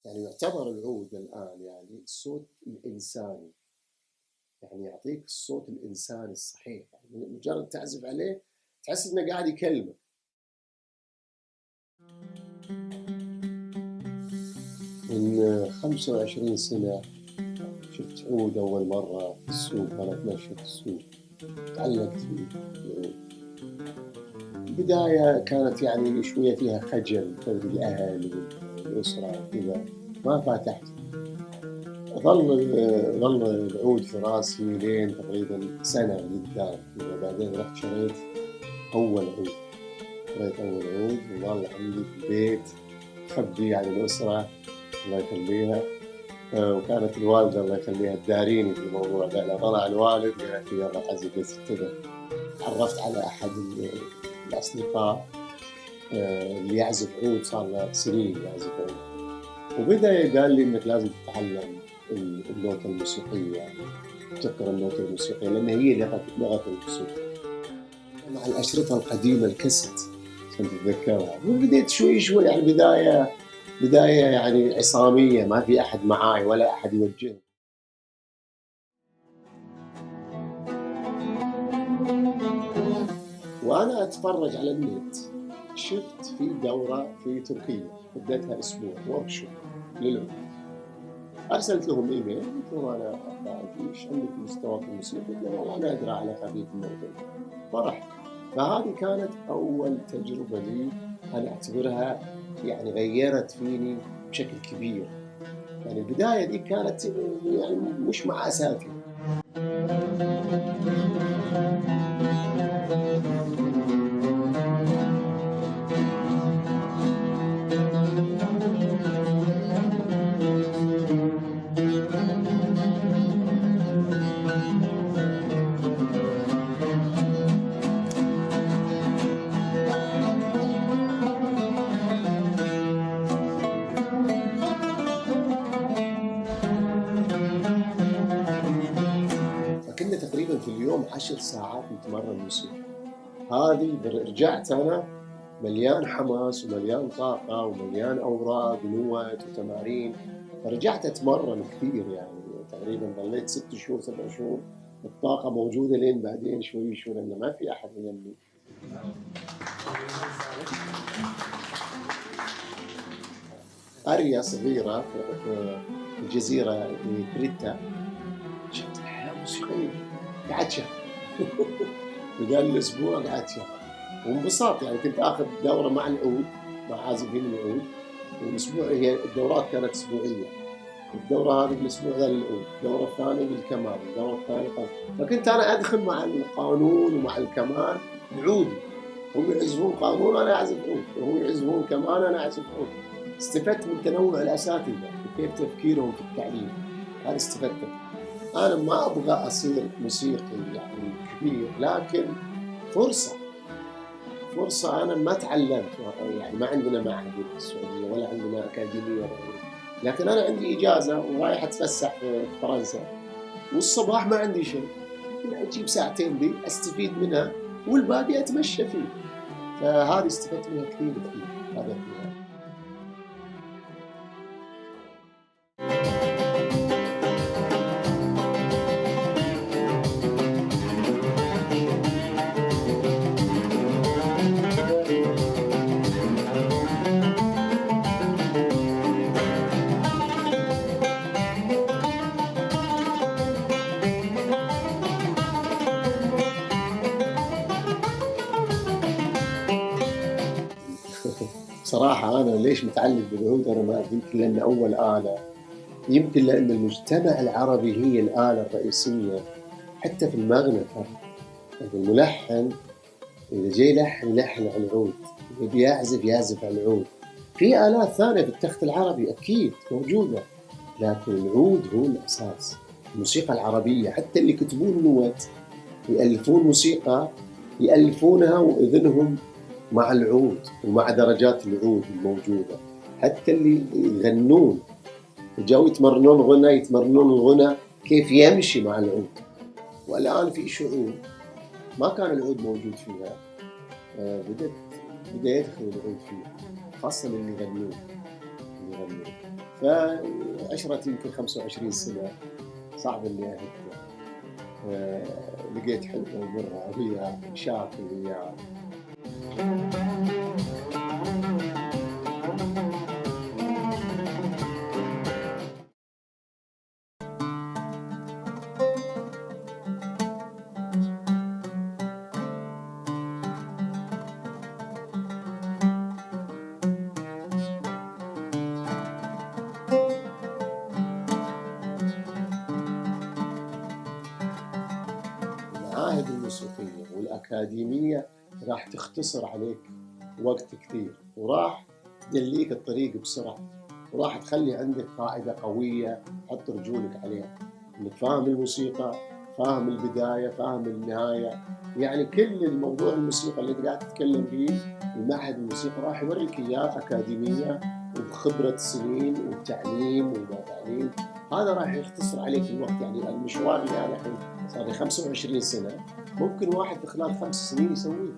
يعني يعتبر العود الآن يعني الصوت الإنساني، يعني يعطيك الصوت الإنساني الصحيح، يعني مجرد تعزف عليه تحس إنه قاعد يكلمك. من 25 سنة شفت عود أول مرة في السوق، أنا أتمشى في السوق تعلقت فيه العود. البداية كانت يعني شوية فيها خجل، تدري الأهل والأسرة وكذا، ما فتحت. ظل العود في راسي لين تقريبا سنة قدام كذا، بعدين رحت شريت أول عود. وظل عندي في البيت مخبي عن الأسرة الله يخليها. وكانت الوالدة الله يخليها تداريني في الموضوع ده. لا طلع الوالد قالت لي يلا عزف بس كذا. تعرفت على أحد الأصدقاء اللي يعزف عود، صار له سنين يعزف عود، وبدأ قال لي إنك لازم تتعلم النوتة الموسيقية، تقرأ النوتة الموسيقية لأن هي لغة الموسيقى. مع الأشرطة القديمة الكاسيت عشان تتذكرها، وبديت شوي شوي يعني بداية يعني عصامية، ما في أحد معاي ولا أحد يوجهني. وأنا أتفرج على النت شفت في دورة في تركيا مدتها أسبوع وركشوب للعود. أرسلت لهم إيميل قلت لهم أنا إيش عندك مستوى في الموسيقى؟ قلت لهم والله أنا أدري على خفيف الموضوع. فرحت. فهذه كانت أول تجربة لي، أنا أعتبرها يعني غيرت فيني بشكل كبير. يعني البداية دي كانت يعني مش مع أساتذة. فكنا تقريبا في اليوم 10 ساعات نتمرن موسيقى. هذه رجعت أنا مليان حماس ومليان طاقة ومليان أوراق ونوت وتمارين، فرجعت أتمرن كثير. يعني تقريبا ظليت 6 شهور 7 شهور الطاقة موجودة لين بعدين شوي شوي، لأن ما في أحد يغني. قرية صغيرة في الجزيرة كريتا، شفت الحياة موسيقية، قعدت شهر. بدال الأسبوع قعدت شهر وانبسطت. يعني كنت آخذ دورة مع العود، مع عازفين العود، والأسبوع هي الدورات كانت أسبوعية. الدورة هذه بالأسبوع ذا للعود، الدورة الثانية للكمان، الدورة الثالثة فكنت أنا أدخل مع القانون ومع الكمان العودي. هم يعزفون قانون أنا أعزف عود، وهم يعزفون كمان أنا أعزف عود. استفدت من تنوع الأساتذة وكيف تفكيرهم في التعليم، هذا استفدته. أنا ما أبغى أصير موسيقي يعني كبير، لكن فرصة أنا ما تعلمت، يعني ما عندنا معهد في السعودية ولا عندنا أكاديمية ولا، لكن أنا عندي إجازة ورايح أتفسح في فرنسا، والصباح ما عندي شيء، أجيب ساعتين دي أستفيد منها والباقي أتمشى فيه. فهذه استفدت منها كثير كثير. هذا هو. صراحة أنا ليش متعلق بالعود؟ أنا ما يمكن لأن أول آلة، يمكن لأن المجتمع العربي هي الآلة الرئيسية حتى في المغنى ترى. يعني الملحن إذا جاي يلحن على العود، إذا يعزف على العود. في آلات ثانية في التخت العربي أكيد موجودة، لكن العود هو الأساس. الموسيقى العربية حتى اللي يكتبون نوت يألفون موسيقى، يألفونها وإذنهم مع العود ومع درجات العود الموجودة. حتى اللي يغنون جاوا يتمرنون الغنى كيف يمشي مع العود. والآن في شعوب ما كان العود موجود فيها، بدأ يدخل العود فيها، خاصة اللي يغنون. فعشرة يمكن 25 سنة صعب إني أهدى. لقيت حلوة ومرة وياها شاكل وياها. المعاهد الموسيقية والأكاديمية راح تختصر عليك وقت كثير، وراح تدليك الطريق بسرعة، وراح تخلي عندك قاعدة قوية تحط رجولك عليها، انك فاهم الموسيقى، فاهم البداية، فاهم النهاية. يعني كل الموضوع الموسيقى اللي قاعد تتكلم فيه المعهد الموسيقى راح يوريك اياه أكاديمية وبخبرة سنين وتعليم وتعليم. هذا راح يختصر عليك الوقت. يعني المشوار اللي أنا الحين صار لي 25 سنة ممكن واحد في خلال 5 سنين يسويه.